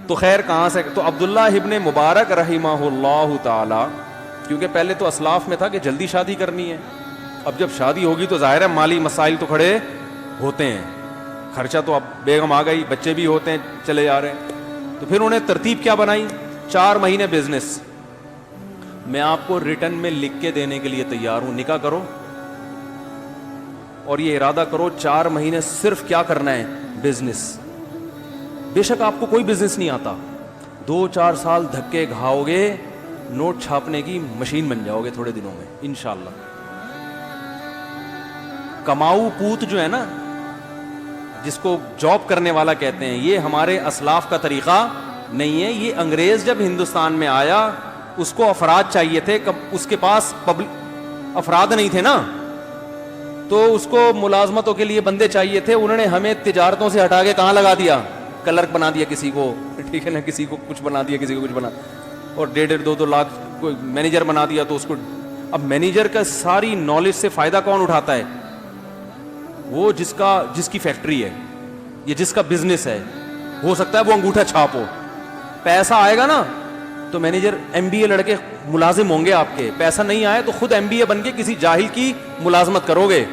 تو خیر کہاں سے؟ تو عبداللہ ابن مبارک رحمہ اللہ تعالی، کیونکہ پہلے تو اسلاف میں تھا کہ جلدی شادی کرنی ہے، اب جب شادی ہوگی تو ظاہر ہے مالی مسائل تو کھڑے ہوتے ہیں، خرچہ تو اب بیگم آ گئی، بچے بھی ہوتے ہیں چلے جا رہے ہیں، تو پھر انہیں ترتیب کیا بنائی؟ 4 مہینے بزنس، میں آپ کو ریٹرن میں لکھ کے دینے کے لیے تیار ہوں، نکاح کرو اور یہ ارادہ کرو 4 مہینے صرف کیا کرنا ہے؟ بزنس۔ بے شک آپ کو کوئی بزنس نہیں آتا، 2-4 سال دھکے کھاؤ گے، نوٹ چھاپنے کی مشین بن جاؤ گے تھوڑے دنوں میں انشاءاللہ۔ کماؤ پوت جو ہے نا، جس کو جاب کرنے والا کہتے ہیں، یہ ہمارے اسلاف کا طریقہ نہیں ہے۔ یہ انگریز جب ہندوستان میں آیا اس کو افراد چاہیے تھے، اس کے پاس افراد نہیں تھے نا، تو اس کو ملازمتوں کے لیے بندے چاہیے تھے، انہوں نے ہمیں تجارتوں سے ہٹا کے کہاں لگا دیا؟ کلرک بنا دیا کسی کو، ٹھیک ہے نا، کسی کو کچھ بنا دیا، کسی کو کچھ بنا، اور 1.5-2 لاکھ کوئی مینیجر بنا دیا، تو اس کو اب مینیجر کا ساری نالج سے فائدہ کون اٹھاتا ہے؟ وہ جس کی فیکٹری ہے یا جس کا بزنس ہے، ہو سکتا ہے وہ انگوٹھا چھاپ ہو، پیسہ آئے گا نا تو مینیجر MBA لڑکے ملازم ہوں گے آپ کے، پیسہ نہیں آئے تو خود MBA بن کے کسی جاہل کی ملازمت کرو گے۔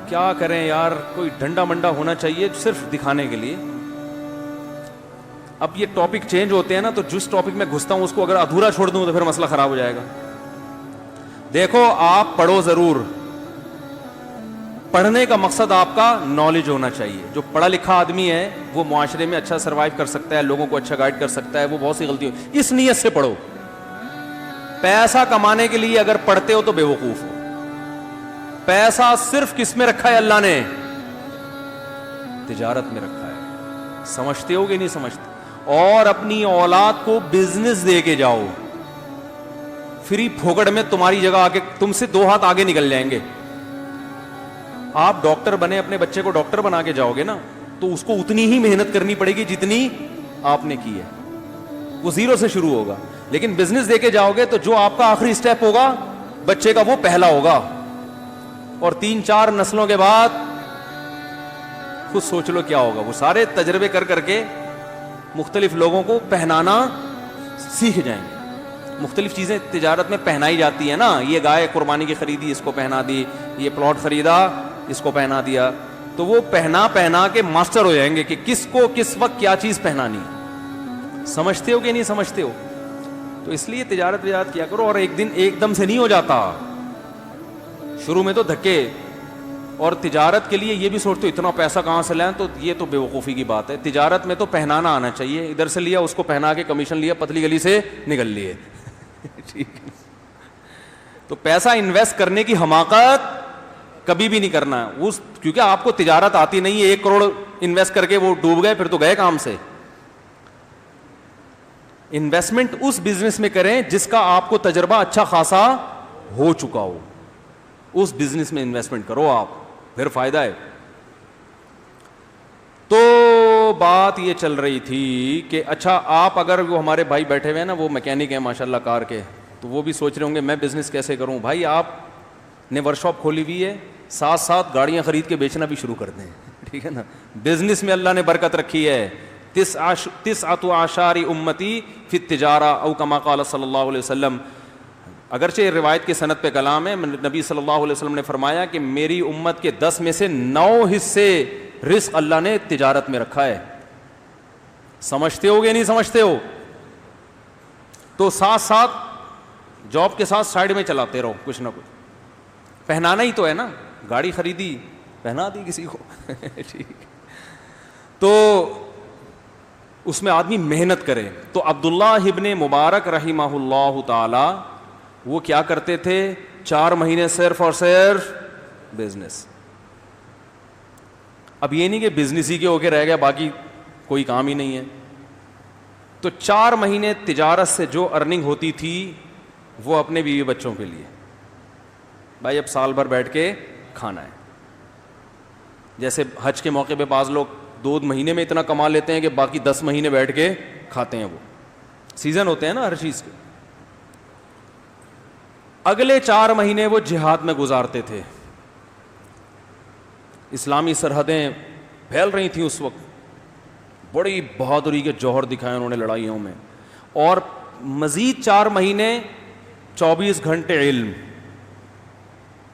کیا کریں یار، کوئی ڈنڈا منڈا ہونا چاہیے صرف دکھانے کے لیے۔ اب یہ ٹاپک چینج ہوتے ہیں نا، تو جس ٹاپک میں گھستا ہوں اس کو اگر ادھورا چھوڑ دوں تو پھر مسئلہ خراب ہو جائے گا۔ دیکھو آپ پڑھو ضرور، پڑھنے کا مقصد آپ کا نالج ہونا چاہیے۔ جو پڑھا لکھا آدمی ہے وہ معاشرے میں اچھا سروائیو کر سکتا ہے، لوگوں کو اچھا گائیڈ کر سکتا ہے، وہ بہت سی غلطیوں اس نیت سے پڑھو۔ پیسہ کمانے کے لیے اگر پڑھتے ہو تو بے وقوف ہو۔ پیسہ صرف کس میں رکھا ہے اللہ نے؟ تجارت میں رکھا ہے، سمجھتے ہو کہ نہیں سمجھتے؟ اور اپنی اولاد کو بزنس دے کے جاؤ، فری پھوکٹ میں تمہاری جگہ آگے، تم سے 2 ہاتھ آگے نکل جائیں گے۔ آپ ڈاکٹر بنے، اپنے بچے کو ڈاکٹر بنا کے جاؤ گے نا تو اس کو اتنی ہی محنت کرنی پڑے گی جتنی آپ نے کی ہے، وہ 0 سے شروع ہوگا۔ لیکن بزنس دے کے جاؤ گے تو جو آپ کا آخری سٹیپ ہوگا بچے کا وہ پہلا ہوگا، اور 3-4 نسلوں کے بعد خود سوچ لو کیا ہوگا۔ وہ سارے تجربے کر کر کے مختلف لوگوں کو پہنانا سیکھ جائیں گے۔ مختلف چیزیں تجارت میں پہنائی جاتی ہے نا، یہ گائے قربانی کی خریدی، اس کو پہنا دی، یہ پلاٹ خریدا، اس کو پہنا دیا، تو وہ پہنا کے ماسٹر ہو جائیں گے کہ کس کو کس وقت کیا چیز پہنانی ہے۔ سمجھتے ہو کہ نہیں سمجھتے ہو؟ تو اس لیے تجارت کیا کرو، اور ایک دم سے نہیں ہو جاتا، شروع میں تو دھکے۔ اور تجارت کے لیے یہ بھی سوچتے ہو اتنا پیسہ کہاں سے لائیں، تو یہ تو بے وقوفی کی بات ہے۔ تجارت میں تو پہنانا آنا چاہیے، ادھر سے لیا اس کو پہنا کے کمیشن لیا، پتلی گلی سے نکل لیے ٹھیک ہے۔ تو پیسہ انویسٹ کرنے کی حماقت کبھی بھی نہیں کرنا ہے، کیونکہ آپ کو تجارت آتی نہیں ہے، 1 کروڑ انویسٹ کر کے وہ ڈوب گئے، پھر تو گئے کام سے۔ انویسٹمنٹ اس بزنس میں کریں جس کا آپ کو تجربہ اچھا خاصا ہو چکا ہو، اس بزنس میں انویسٹمنٹ کرو آپ، پھر فائدہ ہے۔ تو بات یہ چل رہی تھی کہ اچھا آپ اگر وہ ہمارے بھائی بیٹھے ہوئے ہیں نا، وہ میکینک ہیں ماشاءاللہ کار کے، تو وہ بھی سوچ رہے ہوں گے میں بزنس کیسے کروں۔ بھائی آپ نے ورک شاپ کھولی ہوئی ہے، ساتھ گاڑیاں خرید کے بیچنا بھی شروع کر دیں، ٹھیک ہے نا۔ بزنس میں اللہ نے برکت رکھی ہے۔ 9 اعشار امتی فی التجارہ او کما قال صلی اللہ علیہ وسلم۔ اگرچہ روایت کی سند پہ کلام ہے، نبی صلی اللہ علیہ وسلم نے فرمایا کہ میری امت کے 10 میں سے 9 حصے رزق اللہ نے تجارت میں رکھا ہے۔ سمجھتے ہو گے نہیں سمجھتے ہو؟ تو ساتھ جاب کے ساتھ سائڈ میں چلاتے رہو کچھ نہ کچھ۔ پہنانا ہی تو ہے نا، گاڑی خریدی پہنا دی کسی کو ٹھیک، تو اس میں آدمی محنت کرے۔ تو عبداللہ ابن مبارک رحمہ اللہ تعالی وہ کیا کرتے تھے؟ 4 مہینے صرف اور صرف بزنس۔ اب یہ نہیں کہ بزنس ہی کے ہو کے رہ گیا باقی کوئی کام ہی نہیں ہے۔ تو 4 مہینے تجارت سے جو ارننگ ہوتی تھی وہ اپنے بیوی بچوں کے لیے، بھائی اب سال بھر بیٹھ کے کھانا ہے۔ جیسے حج کے موقع پہ بعض لوگ 2 مہینے میں اتنا کما لیتے ہیں کہ باقی 10 مہینے بیٹھ کے کھاتے ہیں، وہ سیزن ہوتے ہیں نا ہر چیز کے۔ اگلے 4 مہینے وہ جہاد میں گزارتے تھے۔ اسلامی سرحدیں پھیل رہی تھیں اس وقت، بڑی بہادری کے جوہر دکھائے انہوں نے لڑائیوں میں, اور مزید 4 مہینے 24 گھنٹے علم,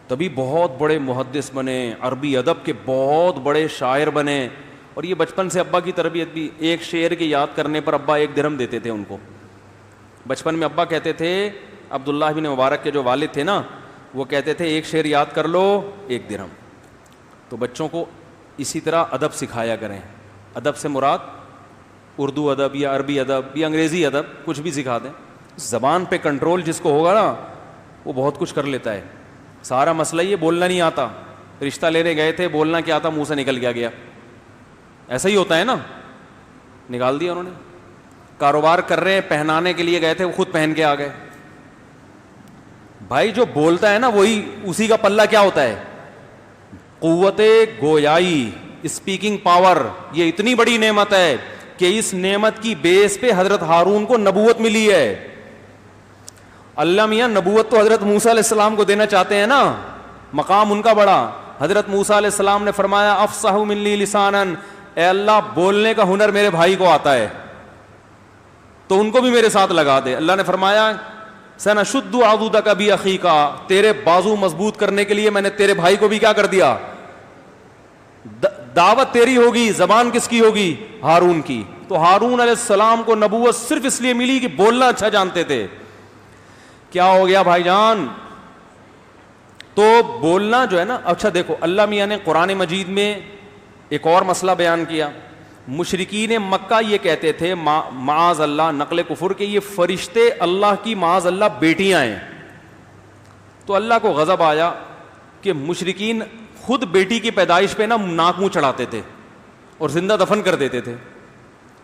تبھی بہت بڑے محدث بنے, عربی ادب کے بہت بڑے شاعر بنے. اور یہ بچپن سے ابا کی تربیت بھی, ایک شعر کے یاد کرنے پر ابا 1 درہم دیتے تھے ان کو. بچپن میں ابا کہتے تھے, عبداللہ بن مبارک کے جو والد تھے نا, وہ کہتے تھے ایک شعر یاد کر لو 1 درہم. تو بچوں کو اسی طرح ادب سکھایا کریں. ادب سے مراد اردو ادب یا عربی ادب یا انگریزی ادب, کچھ بھی سکھا دیں. زبان پہ کنٹرول جس کو ہوگا نا وہ بہت کچھ کر لیتا ہے. سارا مسئلہ یہ بولنا نہیں آتا, رشتہ لینے گئے تھے, بولنا کیا آتا, منہ سے نکل گیا. ایسا ہی ہوتا ہے نا, نکال دیا انہوں نے. کاروبار کر رہے ہیں, پہنانے کے لیے گئے تھے, وہ خود پہن کے آ گئے. بھائی جو بولتا ہے نا وہی, اسی کا پلہ کیا ہوتا ہے, قوت گویائی, اسپیکنگ پاور. یہ اتنی بڑی نعمت ہے کہ اس نعمت کی بیس پہ حضرت ہارون کو نبوت ملی ہے. اللہ میاں نبوت تو حضرت موسیٰ علیہ السلام کو دینا چاہتے ہیں نا, مقام ان کا بڑا. حضرت موسیٰ علیہ السلام نے فرمایا افصح منی لسانا, اے اللہ بولنے کا ہنر میرے بھائی کو آتا ہے تو ان کو بھی میرے ساتھ لگا دے. اللہ نے فرمایا سنشد عضدک باخیک, تیرے بازو مضبوط کرنے کے لیے میں نے تیرے بھائی کو بھی کیا کر دیا, دعوت تیری ہوگی. زبان کس کی ہوگی, ہارون کی. تو ہارون علیہ السلام کو نبوت صرف اس لیے ملی کہ بولنا اچھا جانتے تھے. کیا ہو گیا بھائی جان, تو بولنا جو ہے نا. اچھا دیکھو, اللہ میاں نے قرآن مجید میں ایک اور مسئلہ بیان کیا. مشرکین مکہ یہ کہتے تھے معاذ اللہ, نقل کفر, کے یہ فرشتے اللہ کی معاذ اللہ بیٹیاں ہیں. تو اللہ کو غضب آیا کہ مشرکین خود بیٹی کی پیدائش پہ نا ناک منہ چڑھاتے تھے اور زندہ دفن کر دیتے تھے.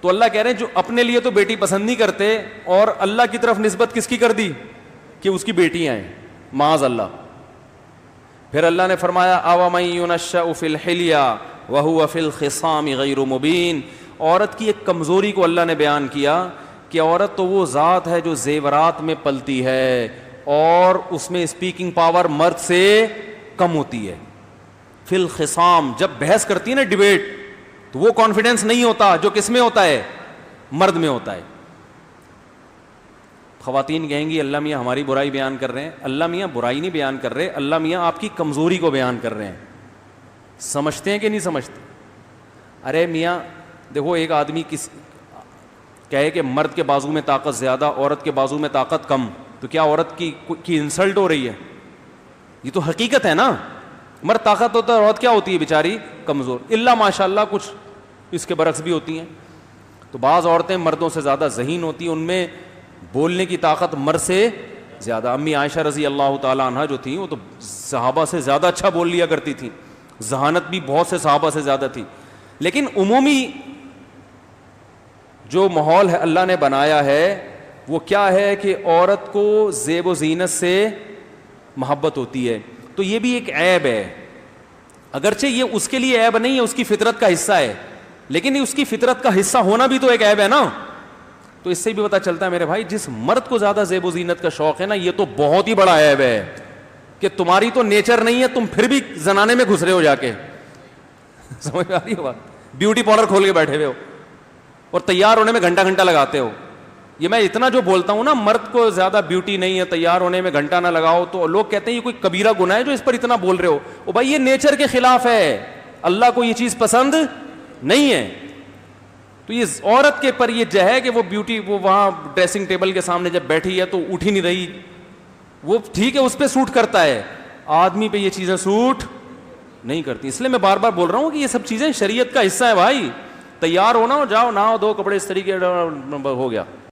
تو اللہ کہہ رہے ہیں جو اپنے لیے تو بیٹی پسند نہیں کرتے, اور اللہ کی طرف نسبت کس کی کر دی کہ اس کی بیٹیاں ہیں, معاذ اللہ. پھر اللہ نے فرمایا اومن ينشأ فی الحلیہ وهو فی الخصام غیر مبین. عورت کی ایک کمزوری کو اللہ نے بیان کیا کہ عورت تو وہ ذات ہے جو زیورات میں پلتی ہے اور اس میں اسپیکنگ پاور مرد سے کم ہوتی ہے. فی الخصام, جب بحث کرتی ہے نا, ڈیبیٹ, تو وہ کانفیڈنس نہیں ہوتا جو کس میں ہوتا ہے, مرد میں ہوتا ہے. خواتین کہیں گی اللہ میاں ہماری برائی بیان کر رہے ہیں. اللہ میاں برائی نہیں بیان کر رہے, اللہ میاں آپ کی کمزوری کو بیان کر رہے ہیں. سمجھتے ہیں کہ نہیں سمجھتے؟ ارے میاں دیکھو, ایک آدمی کہے کہ مرد کے بازو میں طاقت زیادہ, عورت کے بازو میں طاقت کم, تو کیا عورت کی انسلٹ ہو رہی ہے؟ یہ تو حقیقت ہے نا. مرد طاقت ہوتا ہے, عورت کیا ہوتی ہے بیچاری, کمزور. اللہ ماشاء اللہ کچھ اس کے برعکس بھی ہوتی ہیں. تو بعض عورتیں مردوں سے زیادہ ذہین ہوتی ہیں, ان میں بولنے کی طاقت مرد سے زیادہ. امی عائشہ رضی اللہ تعالی عنہ جو تھیں وہ تو صحابہ سے زیادہ اچھا بول لیا کرتی تھیں, ذہانت بھی بہت سے صحابہ سے زیادہ تھی. لیکن عمومی جو ماحول ہے اللہ نے بنایا ہے وہ کیا ہے کہ عورت کو زیب و زینت سے محبت ہوتی ہے. تو یہ بھی ایک عیب ہے, اگرچہ یہ اس کے لیے عیب نہیں ہے, اس کی فطرت کا حصہ ہے, لیکن اس کی فطرت کا حصہ ہونا بھی تو ایک عیب ہے نا. تو اس سے بھی پتہ چلتا ہے میرے بھائی, جس مرد کو زیادہ زیب و زینت کا شوق ہے نا, یہ تو بہت ہی بڑا عیب ہے کہ تمہاری تو نیچر نہیں ہے, تم پھر بھی زنانے میں گھس رہے ہو جا کے. سمجھ میں آ رہی ہے بات؟ بیوٹی پارلر کھول کے بیٹھے ہوئے ہو اور تیار ہونے میں گھنٹہ گھنٹہ لگاتے ہو. یہ میں اتنا جو بولتا ہوں نا, مرد کو زیادہ بیوٹی نہیں ہے, تیار ہونے میں گھنٹہ نہ لگاؤ, تو لوگ کہتے ہیں یہ کوئی کبیرہ گناہ ہے جو اس پر اتنا بول رہے ہو. او بھائی یہ نیچر کے خلاف ہے, اللہ کو یہ چیز پسند نہیں ہے. تو یہ عورت کے پر یہ جو ہے کہ وہ بیوٹی, وہ وہاں ڈریسنگ ٹیبل کے سامنے جب بیٹھی ہے تو اٹھ ہی نہیں رہی, وہ ٹھیک ہے اس پہ سوٹ کرتا ہے, آدمی پہ یہ چیزیں سوٹ نہیں کرتی. اس لیے میں بار بار بول رہا ہوں کہ یہ سب چیزیں شریعت کا حصہ ہے بھائی. تیار ہونا ہو, جاؤ نہاؤ دو, کپڑے اس طریقے ہو گیا.